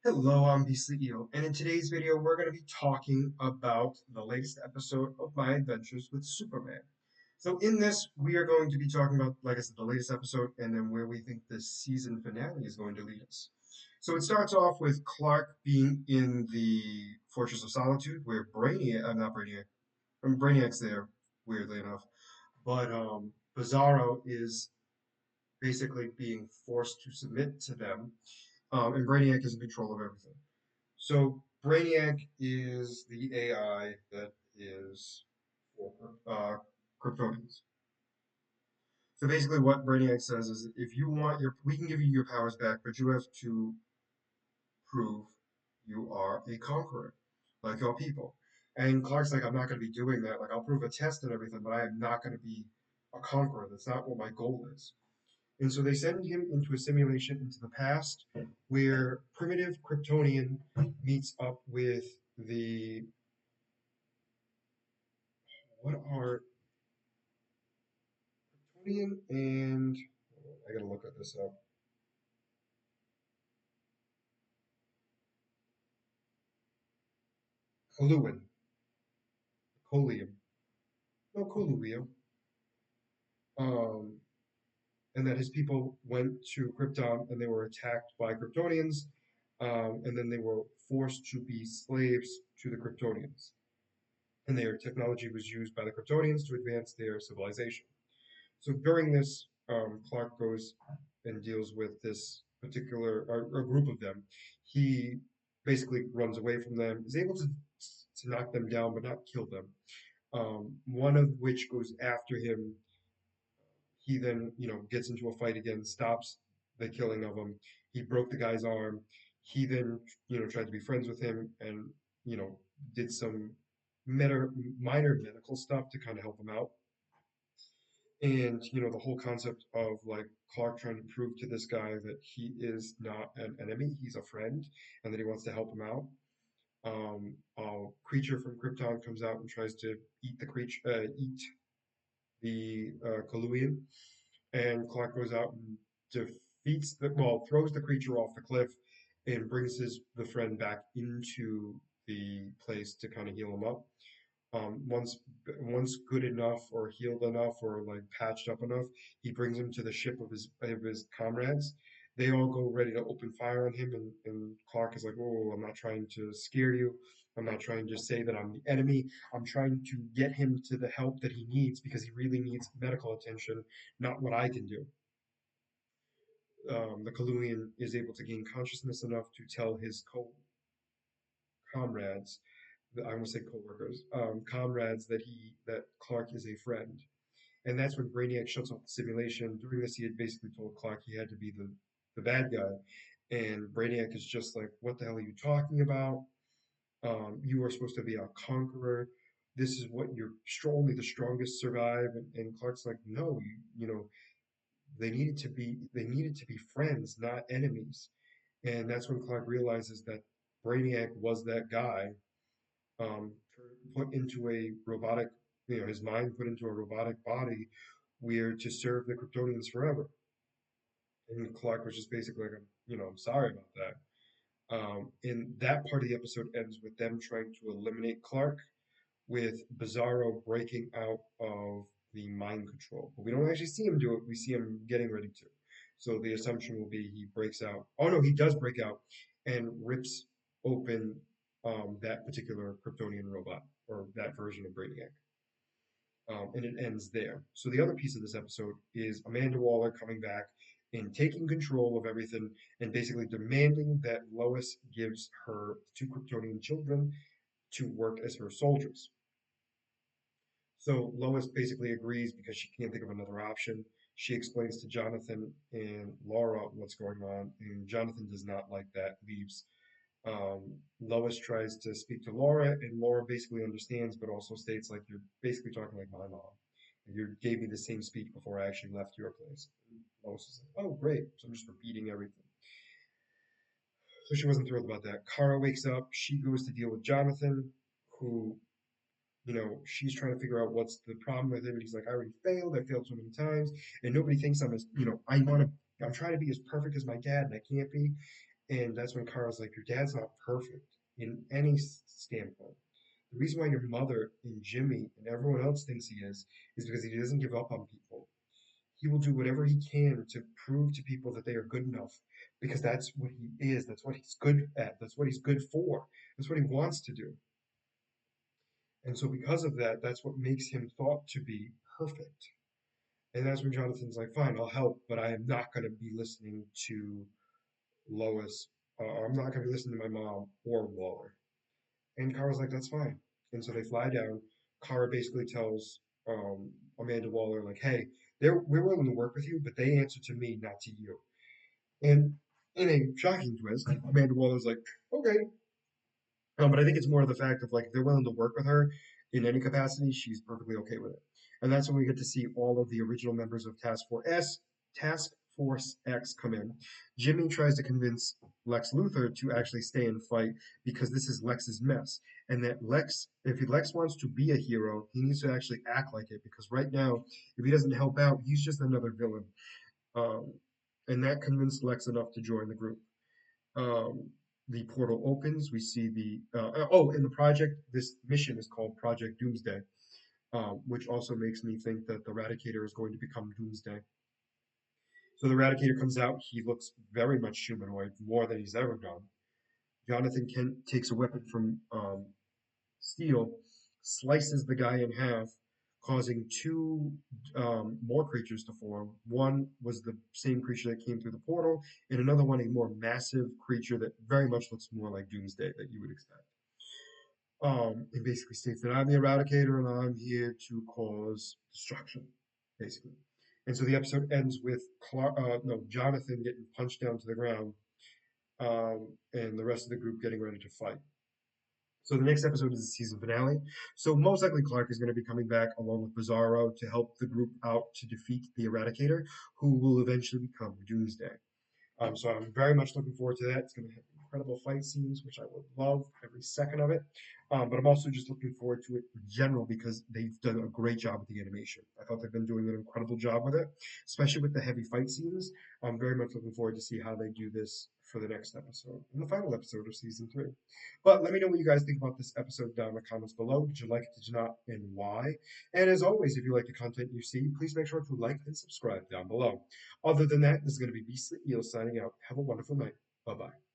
Hello, I'm Beastly Eel, and in today's video, we're going to be talking about the latest episode of My Adventures with Superman. So, in this, we are going to be talking about, like I said, the latest episode and then where we think the season finale is going to lead us. So, it starts off with Clark being in the Fortress of Solitude, where not Brainiac, Brainiac's there, weirdly enough, but Bizarro is basically being forced to submit to them, and Brainiac is in control of everything. So Brainiac is the AI that is for Kryptonians. So basically, what Brainiac says is, if you want we can give you your powers back, but you have to prove you are a conqueror, like your people. And Clark's like, I'm not going to be doing that. Like, I'll prove a test and everything, but I am not going to be a conqueror. That's not what my goal is. And so they send him into a simulation into the past where primitive Kryptonian meets up with the what are Kryptonian and I gotta look at this up. Coluan, Colium, no Coluio. Um, and that his people went to Krypton and they were attacked by Kryptonians, and then they were forced to be slaves to the Kryptonians. And their technology was used by the Kryptonians to advance their civilization. So during this, Clark goes and deals with this particular a group of them. He basically runs away from them, is able to knock them down, but not kill them. One of which goes after him. He then, gets into a fight again, stops the killing of him. He broke the guy's arm. He then, tried to be friends with him and, you know, did some meta, minor medical stuff to kind of help him out. And, the whole concept of like Clark trying to prove to this guy that he is not an enemy, he's a friend, and that he wants to help him out. A creature from Krypton comes out and tries to eat the Coluian, and Clark goes out and throws the creature off the cliff, and brings the friend back into the place to kind of heal him up. Once good enough or healed enough or like patched up enough, he brings him to the ship of his comrades. They all go ready to open fire on him, and Clark is like, "Oh, I'm not trying to scare you. I'm not trying to say that I'm the enemy. I'm trying to get him to the help that he needs because he really needs medical attention, not what I can do." The Kaluuyan is able to gain consciousness enough to tell his comrades, I almost say coworkers, comrades that Clark is a friend. And that's when Brainiac shuts off the simulation. During this, he had basically told Clark he had to be the bad guy. And Brainiac is just like, what the hell are you talking about? You are supposed to be a conqueror. This is what only the strongest survive. And Clark's like, no, they needed to be friends, not enemies. And that's when Clark realizes that Brainiac was that guy, um, put into a robotic, his mind put into a robotic body where to serve the Kryptonians forever. And Clark was just basically like, I'm sorry about that. And that part of the episode ends with them trying to eliminate Clark, with Bizarro breaking out of the mind control. But we don't actually see him do it, we see him getting ready to. So the assumption will be he breaks out. Oh no, he does break out and rips open that particular Kryptonian robot or that version of Brainiac. And it ends there. So the other piece of this episode is Amanda Waller coming back and taking control of everything and basically demanding that Lois gives her two Kryptonian children to work as her soldiers. So Lois basically agrees because she can't think of another option. She explains to Jonathan and Laura what's going on, and Jonathan does not like that, leaves. Lois tries to speak to Laura, and Laura basically understands, but also states like, you're basically talking like my mom. You gave me the same speech before I actually left your place. And Lois is like, oh, great. So I'm just repeating everything. So she wasn't thrilled about that. Kara wakes up. She goes to deal with Jonathan, who, she's trying to figure out what's the problem with him. And he's like, I already failed. I failed so many times. And nobody thinks I'm as, I'm trying to be as perfect as my dad, and I can't be. And that's when Kara's like, your dad's not perfect in any standpoint. The reason why your mother and Jimmy and everyone else thinks he is because he doesn't give up on people. He will do whatever he can to prove to people that they are good enough because that's what he is. That's what he's good at. That's what he's good for. That's what he wants to do. And so, because of that, that's what makes him thought to be perfect. And that's when Jonathan's like, fine, I'll help, but I am not going to be listening to Lois. I'm not going to be listening to my mom or Waller. And Kara's like, that's fine. And so they fly down. Kara basically tells Amanda Waller, like, hey, we're willing to work with you, but they answer to me, not to you. And in a shocking twist, Amanda Waller's like, okay. But I think it's more of the fact of like, if they're willing to work with her in any capacity, she's perfectly okay with it. And that's when we get to see all of the original members of Task Force X come in. Jimmy tries to convince Lex Luthor to actually stay and fight because this is Lex's mess. And that Lex wants to be a hero, he needs to actually act like it because right now, if he doesn't help out, he's just another villain. Um, and that convinced Lex enough to join the group. Um, the portal opens. We see in the project, this mission is called Project Doomsday, which also makes me think that the Eradicator is going to become Doomsday. So the Eradicator comes out. He looks very much humanoid, more than he's ever done. Jonathan Kent takes a weapon from Steel, slices the guy in half, causing two more creatures to form. One was the same creature that came through the portal, and another one, a more massive creature that very much looks more like Doomsday that you would expect. It basically states that I'm the Eradicator and I'm here to cause destruction, basically. And so the episode ends with Jonathan getting punched down to the ground, and the rest of the group getting ready to fight. So the next episode is the season finale. So most likely Clark is going to be coming back along with Bizarro to help the group out to defeat the Eradicator, who will eventually become Doomsday. So I'm very much looking forward to that. It's going to have incredible fight scenes, which I would love every second of it. But I'm also just looking forward to it in general because they've done a great job with the animation. I thought they've been doing an incredible job with it, especially with the heavy fight scenes. I'm very much looking forward to see how they do this for the next episode and the final episode of season 3. But let me know what you guys think about this episode down in the comments below. Did you like it? Did you not? And why? And as always, if you like the content you see, please make sure to like and subscribe down below. Other than that, this is going to be Beastly Eel signing out. Have a wonderful night. Bye bye.